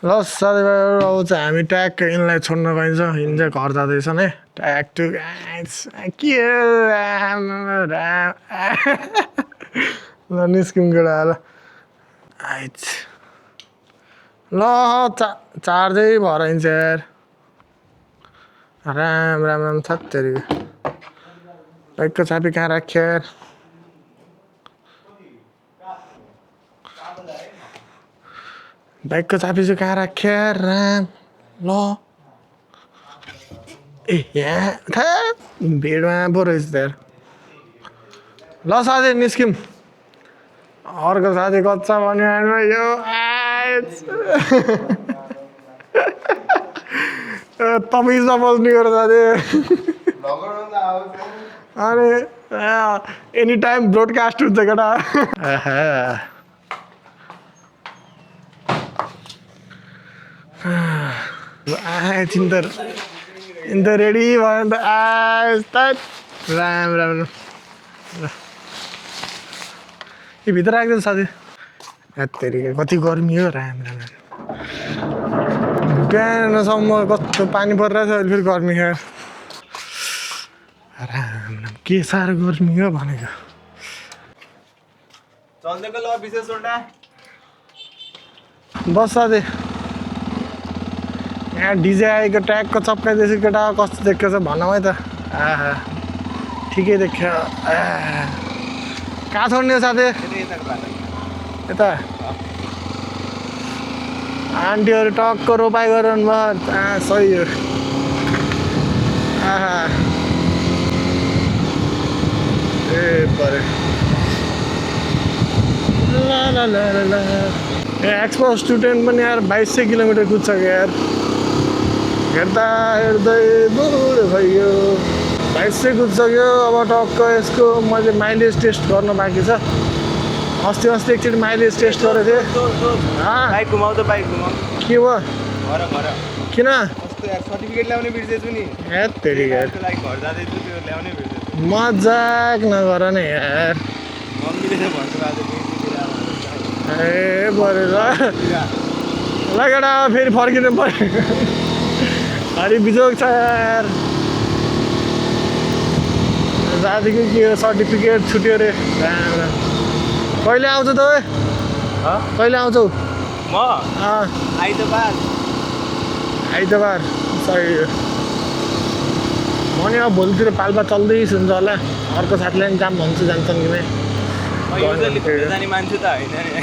ल साथीभाइहरू अब चाहिँ हामी ट्याग यिनलाई छोड्न पाइन्छ यिन चाहिँ घर जाँदैछ नै ट्याग टु के ल निस्क्यौँ केटा ल आइच ल चार्जै भएर हिँड्छ यार राम राम राम थत्तेरी बाइकको चाबी कहाँ राख्यो यार बाइकको चाबी चाहिँ कहाँ राख्यो यार राम ल ए यहाँ था भिडमा पो रहेछ यार ल साथी निस्क्यौँ अर्को साथी कच्चा भन्यो यो तपाईँ नबस्ने गरेर साथी अनि एनी टाइम ब्रोडकास्ट हुन्छ केटा चिन्तर अन्त रेडी भयो भने त राम राम यो भित्र राख्दैन साथी हेत्तेरी कति गर्मी हो राम राम बिहानसम्म कस्तो पानी परिरहेछ अहिले फेरि गर्मी खायो राम राम के साह्रो गर्मी हो भनेको बस साथी यहाँ डिजे आएको ट्यागको चप्काइदिएछ केटा कस्तो देख्छ भनौँ है त आहा ठिकै देख्यो कहाँ छोड्ने हो साथी यता आन्टीहरू टक्क रोपाइ गरिरहनु भयो सही हो आहा ए परे ल ए एक्सपो स्टुडेन्ट पनि यार 2200 किलोमिटर कुद्छ यार हेर्दा हेर्दै बुढो भयो 2200 कुदिसक्यो अब टक्क यसको मैले माइलेज टेस्ट गर्न बाँकी छ अस्ति एकचोटि माइलेज टेस्ट गरेको थिएँ बाइक घुमाउ त बाइक घुमाउ के भयो किन सर्टिफिकेट ल्याउने बिर्सेछु नि हेत्तेरी यार घर जाँदैछु त्यो ल्याउने बिर्सेछु मजाक नगर न यार मम्मीले चाहिँ भन्छ आज ए बरु ल केटा फेरि फर्किनु पर्यो अरे बिजोग छ यार दाजुको के हो सर्टिफिकेट छुट्यो अरे कहिले आउँछ त कहिले आउँछौ म आइतबार सही हो म नि अब भोलितिर पाल्पा चल्दैछ हुन्छ होला अर्को साथीलाई पनि जाम भन्छु जान्छन् कि जाने मान्छे त होइन नि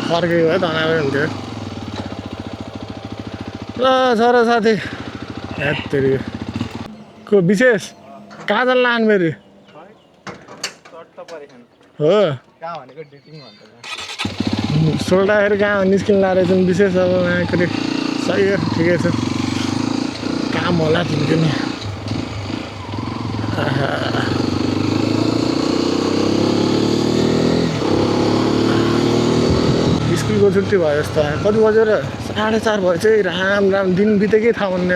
फर्केको भए तनावै हुन्थ्यो ल छोरा साथी हेत्तेरी को विशेष कहाँ जान लानु फेरि हो सोल्टाखेरि कहाँ निस्किनु लाएर विशेष अब यहाँको सही हो ठिकै छ काम होला तिमीको नि स्कुलको छुट्टी भयो जस्तो कति बज्यो र 4:30 भयो चाहिँ राम राम दिन बितेकै थाहा हुन्न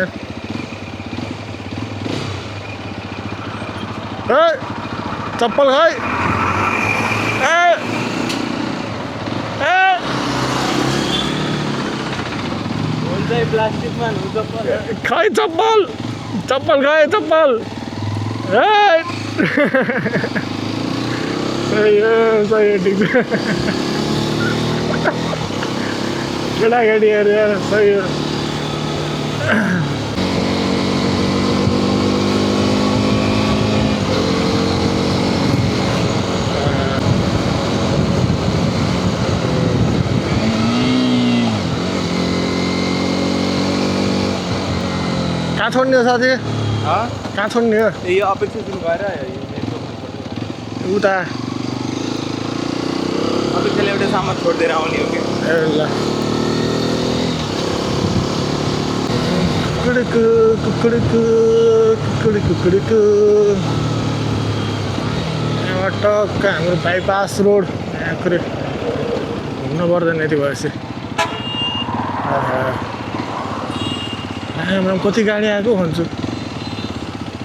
चप्पल खै प्लास्टिकमा खै चप्पल खै चप्पल सही हो ठिक छ केटाकेटीहरू यार सही हो कहाँ छोड्ने हो साथी कहाँ छोड्ने हो यो अपेक्षा सुरु भएर उता अपेक्षाले एउटा सामान छोडिदिएर आउने हो कि ए ल कुकुडुकु यहाँबाट टक्क हाम्रो बाइपास रोड यहाँ घुम्नु पर्दैन यति भएपछि आमाम कति गाडी आएको भन्छु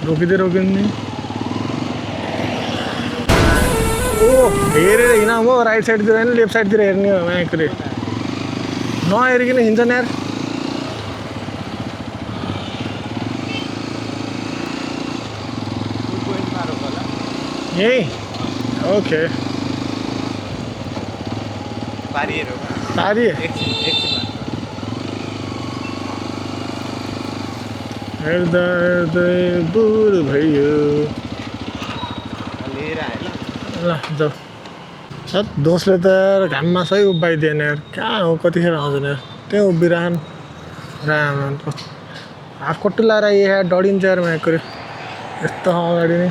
रोकिदिने ओ हेरेर हिँड म राइट साइडतिर होइन लेफ्ट साइडतिर हेर्ने हो माइकले नहेरिकन हिँड्छन् यार यही ओके पारी हेर्दा हेर्दै बुढो भयो ल जाऊ सत दोषले त घाममा सही उभिदिएन यार कहाँ हो कतिखेर आउँछन् यार त्यहाँ उभिरहन् राम्रो हाफ कट्टु लाएर यहाँ डढिन्छ यार माइक यस्तो अगाडि नै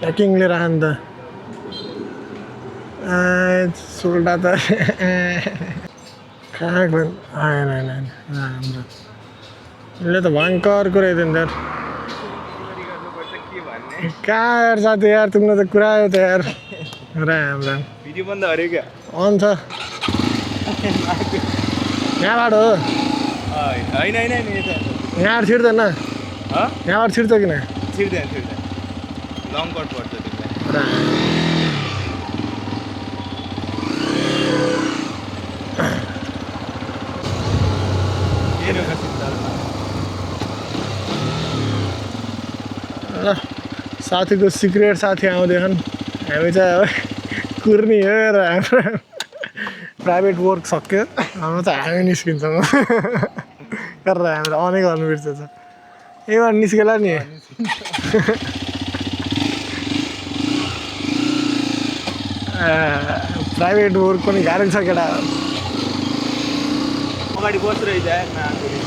प्याकिङ लिएर आयो नि त सोल्डा त कहाँ आएन राम्रो यसले त भयङ्कर कुराइदियो नि यार कहाँ यार साथी यार तिम्रो त कुरा आयो त यार राम्रो भिडियो बन्द गऱ्यो क्या अन छ यहाँबाट हो होइन यहाँबाट छिर्दैन यहाँबाट छिर्छ किन छिर्दैन लङ कट पर्छ त्यसलाई ल साथीको सिक्रेट साथी आउँदैछन् हामी चाहिँ अब कुर्नी हो र हाम्रो प्राइभेट वर्क सक्यो हाम्रो चाहिँ हामी निस्किन्छौँ गरेर हामीले अनै गर्नु बिर्सेछ यहीँबाट निस्केला नि प्राइभेट वर्क पनि गाह्रो छ केटा अगाडि बसिरहेछ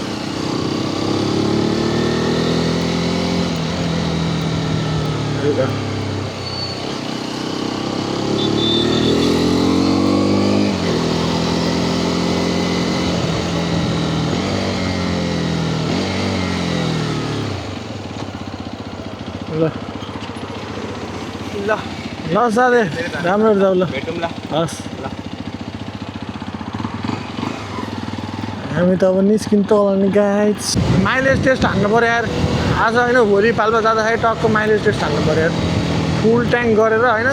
ल ल ल साथी राम्रो जाऊ ल भेटौँ ल हस् ल हामी त अब निस्किन्छ होला नि गाइज माइलेज टेस्ट हान्नु पऱ्यो यार आज होइन भोलि पाल्पा जाँदाखेरि टक्क माइलेज टेस्ट हान्नु पऱ्यो यार फुल ट्याङ्क गरेर होइन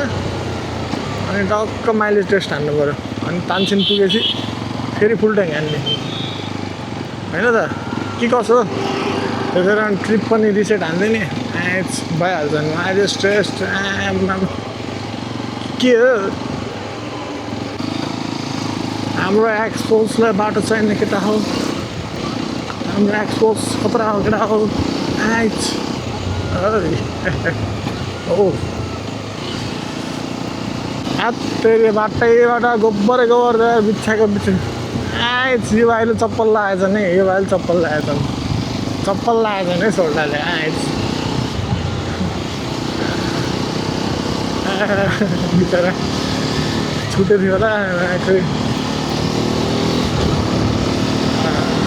अनि टक्क माइलेज टेस्ट हान्नु पऱ्यो अनि तानसिन पुगेपछि फेरि फुल ट्याङ्क हान्ने होइन त के कसो त्यो कारण ट्रिप पनि रिसेट हान्दै नि भइहाल्छ नि माइलेज टेस्ट के हो हाम्रो एक्सपोजलाई बाटो चाहिने केटा हो हाम्रो एक्सपोज खतरा हो केटा हो ओ तेरे बाटैबाट गोबरै गोबर बिछाएको बिछा यो भाइले चप्पल लगाएछ नि यो भाइले चप्पल लगाएछ नि सोल्डाले बिचरा छुट्टै थियो होला खै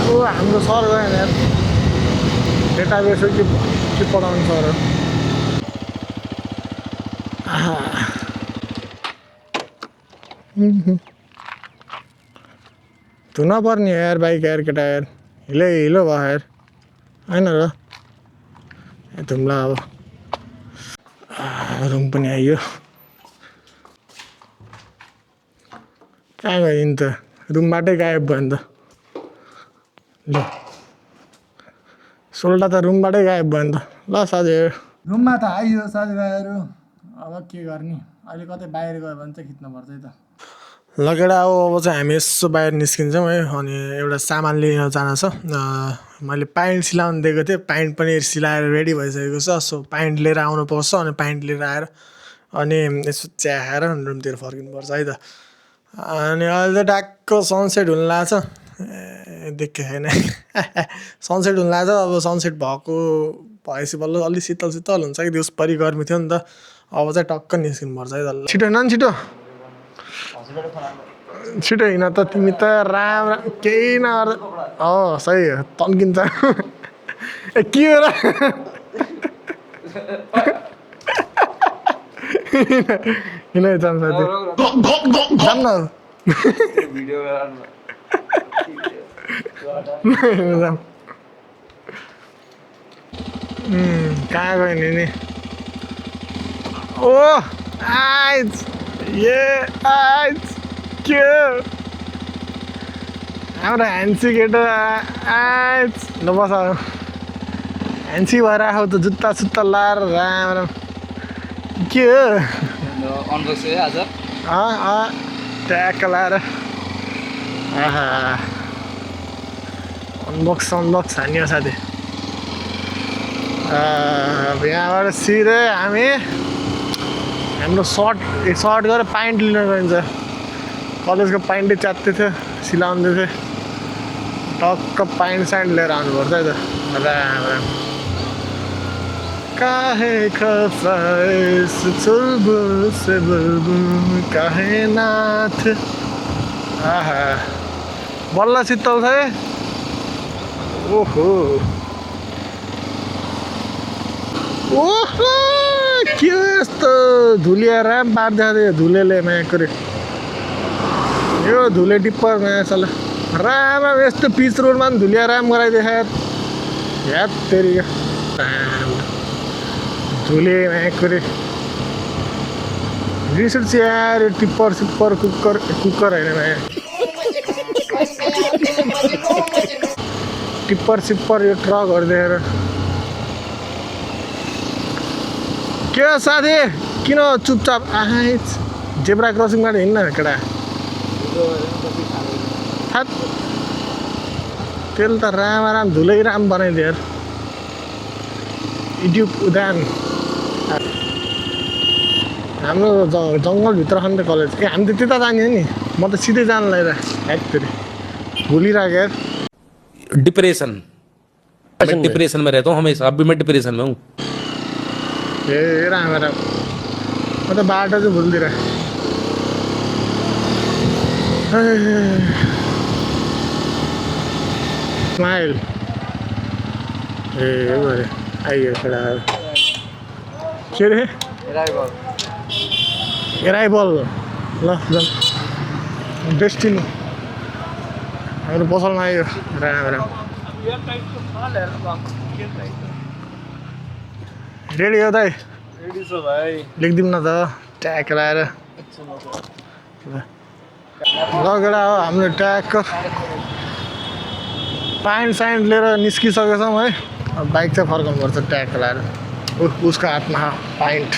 ऊ हाम्रो सर गएन यार डेटाबेस हो के पढाउने सर हो धुन पर्ने हो यार बाइक यार केटा यार हिलो हिलो भयो यार होइन र धुम्ला अब रुम पनि आइयो कहाँ गयो नि त रुमबाटै गायब भयो नि त ल सोल्डा त रुमबाटै गायब भयो नि त ल साथीहरू रुममा त आइयो साथीभाइहरू अब के गर्ने अहिले कतै बाहिर गयो भने चाहिँ खिच्नुपर्छ है त ल केटा अब चाहिँ हामी यसो बाहिर निस्किन्छौँ है अनि एउटा सामान लिन जान छ मैले प्यान्ट सिलाउनु दिएको थिएँ प्यान्ट पनि सिलाएर रेडी भइसकेको छ सो प्यान्ट लिएर आउनुपर्छ अनि प्यान्ट लिएर आएर अनि यसो चिया खाएर रुमतिर फर्किनुपर्छ है त अनि अहिले त ट्याक्क सनसेट हुन लाग्छ देखेको छैन सनसेट हुन लाग्छ अब सनसेट भएको भएपछि बल्ल अलिक शीतल शीतल हुन्छ कि दिउँस परि गर्मी थियो नि त अब चाहिँ टक्क निस्किनुपर्छ है त छिटो हिँड छिटो छिटो हिँड त तिमी त राम्रो केही नगर्दा सही हो तन्किन्छ ए के हो र हिँड जान्छ जाम न भिडियो कहाँ गयो नि ओ आइज ये आइज के हाम्रो ह्यान्सी केटो आइज नबस ह्यान्सी भएर आएको त जुत्ता सुत्ता लाएर राम्रो के हो अनबक्स है आज ट्याक लाएर आहा अनबक्स हान्यो साथी यहाँबाट सिधै हामी हाम्रो सर्ट गरेर प्यान्ट लिन गइन्छ कलेजको प्यान्टै च्यात्दै थियो सिलाउँदै थियो टक्क प्यान्ट स्यान्ट लिएर आउनुपर्छ है त राम्रो काहे खफाइस चुलबुल से बुलबुल काहे नाथ आहा बल्ल शीतल छ है ओहो ओहो के यस्तो धुलिया राम पारिदिएको धुलेले मायाको यो धुले टिप्पर माया चल राम यस्तो पिच रोडमा पनि धुलिया राम गराइदिएछ याद तेरि धुले मायाको रिस उठ्छ यार टिप्पर सिप्पर कुकर होइन माया टिप्पर सिप्पर यो ट्रकहरू देखेर के हो साथी किन चुपचाप आइज जेब्रा क्रसिङबाट हिँड्न केटा थात त्यसले त राम धुलै राम बनाइदियो यार युट्युब उदान हाम्रो जङ्गलभित्र खान्छ कलेज हामी त त्यता जाने नि म त सिधै जानु लगाइरहेको एक्चुअली भुलिरहेको यार डिप्रेशन मैं डिप्रेशन में रहता हूँ हमेशा अब भी मैं डिप्रेशन में हूँ ए राम म त बाटो चाहिँ भुलिदिरहेँ स्माइल ए भयो आइयो केटा के अरे एराइबल ल डेस्टिनी हाम्रो पसलमा आयो राम रेडी हो दाइ रेडी छ भाइ लेखिदिउँ न त ट्याग लगाएर लगेर हो हाम्रो ट्यागको प्यान्ट स्यान्ट लिएर निस्किसकेको छौँ है अब बाइक चाहिँ फर्काउनु पर्छ ट्याग लगाएर उसको हातमा प्यान्ट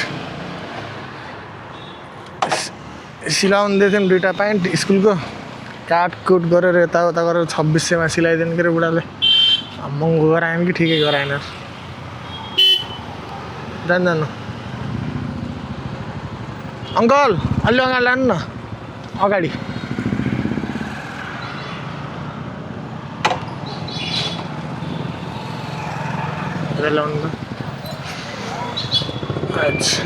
सिलाउनु दिएको थियौँ दुइटा प्यान्ट स्कुलको काटकुट गरेर यताउता गरेर 2600मा सिलाइदिनु के अरे बुढाले महँगो गरायौँ कि ठिकै गराएन जानु अङ्कल अलि अगाडि लानु न अगाडि ल्याउनु त अच्छा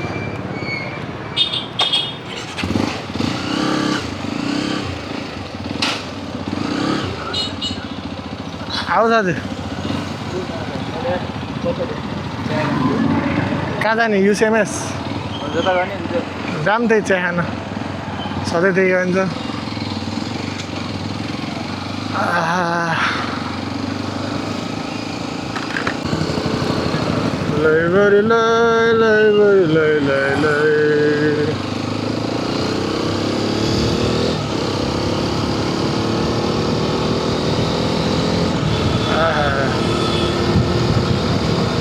आऊ साथी कहाँ जाने युसिएमएस जाम त्यही चिया खान सधैँ त्यही भन्छ लैबरी लै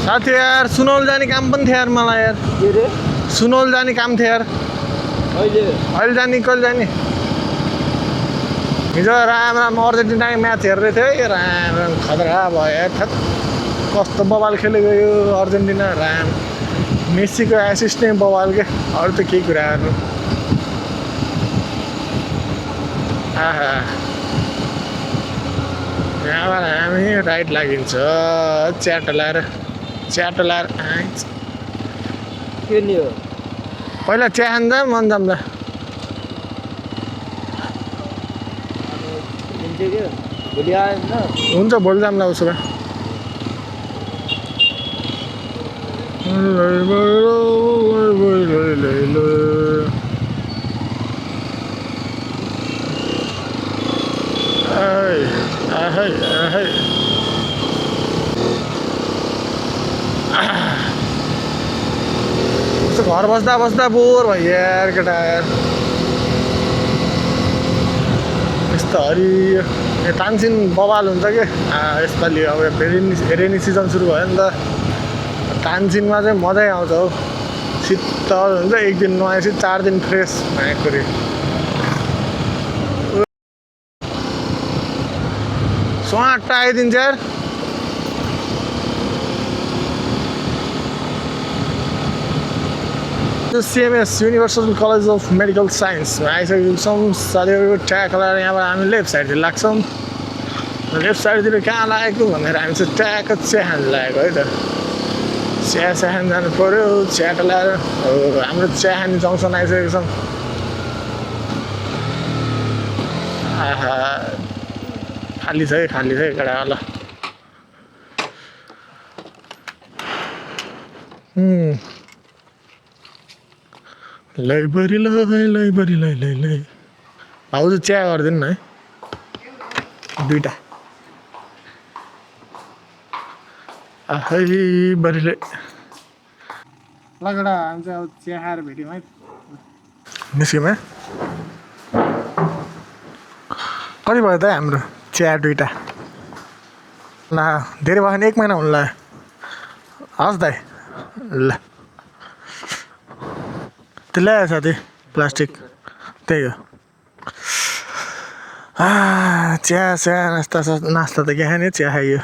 साथी यार सुनौल जाने काम पनि थियो यार मलाई यार के रे सुनौल जाने काम थियो यार अहिले जाने कहिले जाने हिजो राम अर्जेन्टिनाको म्याच हेर्दै थियो है राम खतरा भयो यार कस्तो बवाल खेलेको यो अर्जेन्टिना राम मेस्सीको एसिस्ट नै बवाल के अरू त केही कुराहरू आहा यहाँबाट हामी राइट लागिन्छ च्याटो लाएर आइज के नि हो पहिला चिया खान्छ मन जाम्दा भोलि आएन हुन्छ भोलि जाम्ला उसो भए आहै आहै घर बस्दा बस्दा बोर भयो यार केटा यार यस्तो हरियो तानसिन बवाल हुन्छ कि यसपालि अब रेनी सिजन सुरु भयो नि त तानसिनमा चाहिँ मजै आउँछ हौ शीतल हुन्छ एक दिन नुहाएपछि 4 दिन फ्रेस भाँकुरी स्वाट आइदिन्छ यार CMS universal college of medical साइन्समा आइसकेको छौँ साथीहरू ट्याग लगाएर यहाँबाट हामी लेफ्ट साइडतिर लाग्छौँ लेफ्ट साइडतिर कहाँ लागेको भनेर हामी चाहिँ ट्याग चिया खानु लागेको है त चिया खानु जानु पऱ्यो चिया लगाएर हाम्रो चिया खाने जङ्सन आइसकेको छौँ आहा खाली छ है केटा ल लैबरी लै भाउजू चिया गरिदिनु न है 2टा आहै बरीले ल केटा हामी चाहिँ अब चिया खाएर भेट्यौँ है निस्क्यौँ है कति भयो त हाम्रो चिया 2टा ल धेरै भयो भने 1 महिना हुनु लाग्यो हस् दाइ ल त्यो ल्यायो साथी प्लास्टिक त्यही हो चिया नास्ता त के खाने चिया खाइयो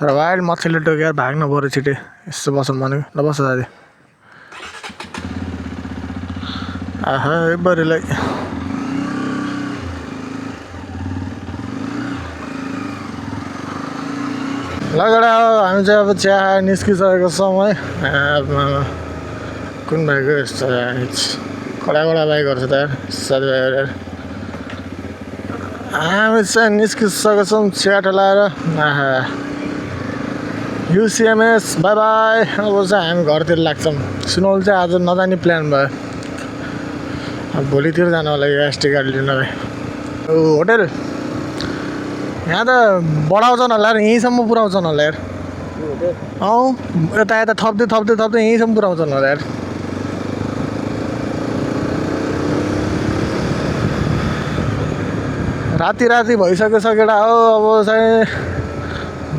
र भाइ मच्छीले टोकेर भाग्नु पऱ्यो छिटै यसो बसौँ भनेको ल बस साथी आहा बरूलाई लगेर हामी चाहिँ अब चिया निस्किसकेको छौँ है कुन भाइको यस्तो कडा बाइकहरू छ त यार साथीभाइहरू यार हामी चाहिँ निस्किसकेको छौँ चिया टलाएर आहा UCMS बाई बाई अब चाहिँ हामी घरतिर लाग्छौँ सुनौल चाहिँ आज नजाने प्लान भयो अब भोलितिर जानु होला यो एसटी गाडी लिनलाई होटेल यहाँ त बढाउँछन् होला यार यहीँसम्म पुऱ्याउँछन् होला यार यता थप्दै यहीँसम्म पुऱ्याउँछन् होला यार राति भइसकेको छ केटा हो अब चाहिँ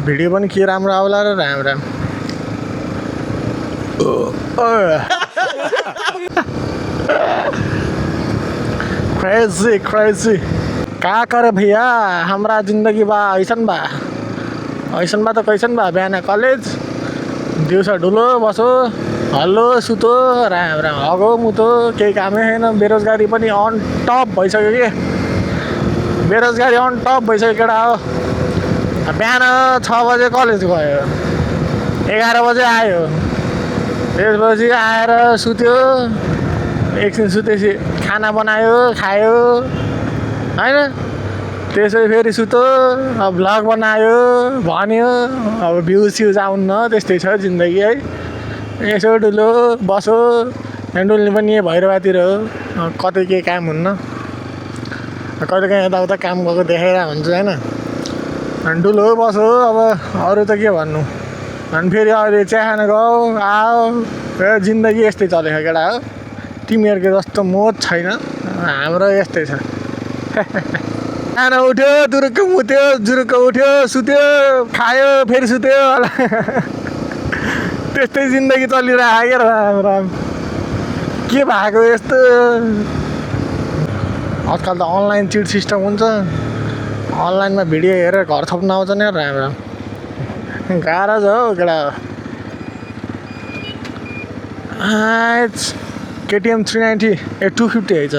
भिडियो पनि के राम्रो आउला र राम क्रेजी का करे भैया हमरा जिंदगी बा ऐसन बा त कैसन बा बिहान कलेज दिउँसो ढुलो बसो हल्लो सुतो राम हगो मुतो केही कामै छैन बेरोजगारी पनि अन टप भइसक्यो कि बेरोजगारी अन टप भइसक्यो केटा हो बिहान 6 बजे कलेज गयो 11 बजे आयो त्यसपछि आएर सुत्यो एकछिन सुतेपछि खाना बनायो खायो होइन त्यसपछि फेरि सुत्यो अब भ्लग बनायो भन्यो अब भ्युज आउन्न त्यस्तै छ जिन्दगी है यसो डुलो बसो डुल्ने पनि भैरवातिर हो कतै केही काम हुन्न कहिले काहीँ यताउता काम गरेको देखेर हुन्छ होइन अनि डुलो बसो अब अरू त के भन्नु अनि फेरि अहिले चिया खान गयो आऊ जिन्दगी यस्तै चलेको केटा हो तिमीहरूको जस्तो मोज छैन हाम्रो यस्तै छ खाना उठ्यो दुरुक्क मुत्यो जुरुक्क उठ्यो सुत्यो खायो फेरि सुत्यो त्यस्तै जिन्दगी चलिरहेको क्या राम के भएको यस्तो आजकल त अनलाइन चिट सिस्टम हुन्छ अनलाइनमा भिडियो हेरेर घर थप्न आउँछ नि राम गाह्रो छ हौ केटा KTM 390 250 है छ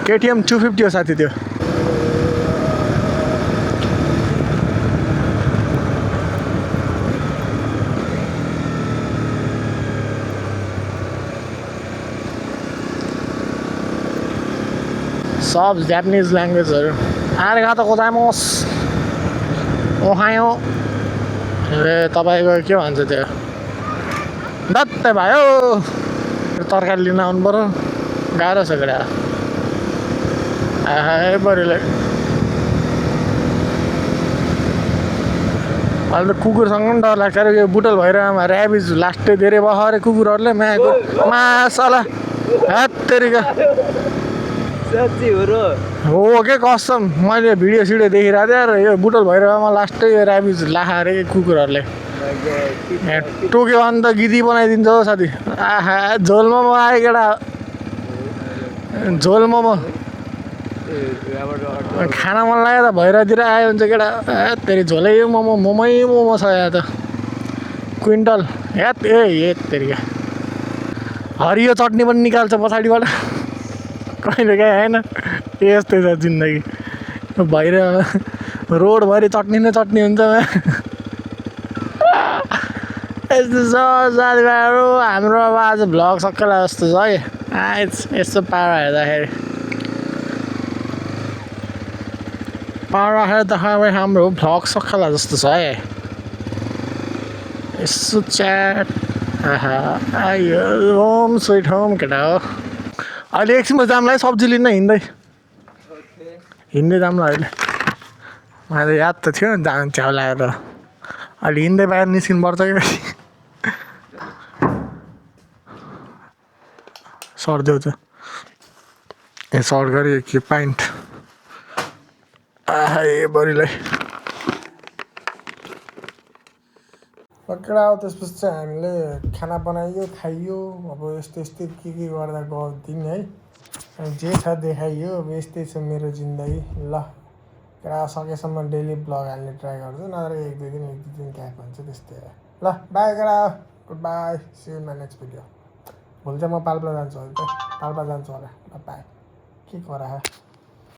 KTM 250 हो साथी त्यो सब जापानिज ल्याङ्ग्वेजहरू आरिगातो गोजाइमास ओहायो तपाईँको के भन्छ त्यो दत्ते भयो तरकारी लिन आउनु पर्यो गाह्रो छ केटा आहा बरूलाई अहिले त कुकुरसँग पनि डर लाग्छ अरे यो बुटल भएर ऱ्याबिज लास्टै धेरै भयो अरे कुकुरहरूले मायाको मासला हत्तेरिका साँच्ची हो र हो के कसम मैले भिडियो सिडियो देखिरहेको थिएँ र यो बुटल भैरवमा लास्टै ऱ्याबिज लाखा अरे कुकुरहरूले टोक्यो भने त गिदी बनाइदिन्छ हो साथी आहा झोल मोमो आयो केटा झोल मोमो खाना मन लाग्यो त भैरवतिर आयो हुन्छ केटा तेरि झोलै मोमो मोमै मोमो छ यहाँ त क्विन्टल तेरिका हरियो चटनी पनि निकाल्छ पछाडिबाट कहिले काहीँ होइन यस्तै छ जिन्दगी भैरव रोडभरि चटनी नै चटनी हुन्छ यस्तो छ साथीभाइहरू हाम्रो अब आज भ्लग सक्केला जस्तो छ है यस्तो पारा हेर्दाखेरि हाम्रो भ्लग सक्केला जस्तो छ है यसो च्याट आयो होम स्विट होम केटा हो अहिले एकछिनमा जामलाई सब्जी लिन हिँड्दै जामला अहिले मलाई याद त थियो जान छ्याउ लागेर अहिले हिँड्दै बाहिर निस्किनुपर्छ कि सर्ट देऊ त सर्ट गरी के पाइन्ट ए बढीलाई पक्रा हो त्यसपछि चाहिँ हामीले खाना बनाइयो खाइयो अब यस्तै के गर्दा गयो दिन है जे छ देखाइयो अब यस्तै छ मेरो जिन्दगी ल केटा सकेसम्म डेली ब्लग हाल्ने ट्राई गर्छु नत्र एक दुई दिन ग्याप हुन्छ त्यस्तै हो ल बाई केटा good bye see you in my next video भोलि चाहिँ म पाल्पा जान्छु अहिले त पाल्पा जान्छु होला ल बाई के गरा